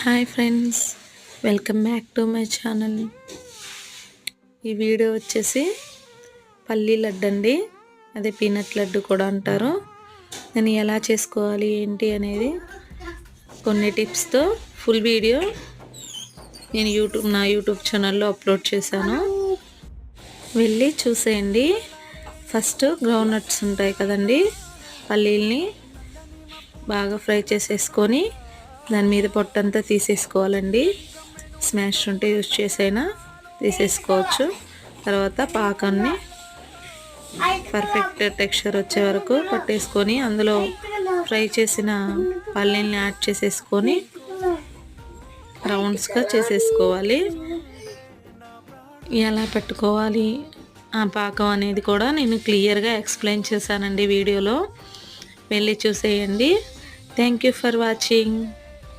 Hi friends, welcome back to my channel. ఈ video వచ్చేసి పల్లీ లడ్డు అండి, అదే పీనట్ లడ్డు కూడా అంటారు. నేను ఎలా చేసుకోవాలి ఏంటి అనేది కొన్ని టిప్స్తో ఫుల్ వీడియో నేను నా యూట్యూబ్ ఛానల్లో అప్లోడ్ చేశాను, వెళ్ళి చూసేయండి. ఫస్ట్ గ్రౌండ్ నట్స్ ఉంటాయి కదండి, పల్లీల్ని బాగా ఫ్రై చేసేసుకొని దాని మీద పొట్టంతా తీసేసుకోవాలండి. స్మాష్ ఉంటే యూజ్ చేసైనా తీసేసుకోవచ్చు. తర్వాత పాకాన్ని పర్ఫెక్ట్ టెక్స్చర్ వచ్చే వరకు పట్టేసుకొని అందులో ఫ్రై చేసిన పల్లీల్ని యాడ్ చేసేసుకొని రౌండ్స్గా చేసేసుకోవాలి. ఎలా పెట్టుకోవాలి ఆ పాకం అనేది కూడా నేను క్లియర్గా ఎక్స్ప్లెయిన్ చేశానండి వీడియోలో, వెళ్ళి చూసేయండి. Thank you for watching.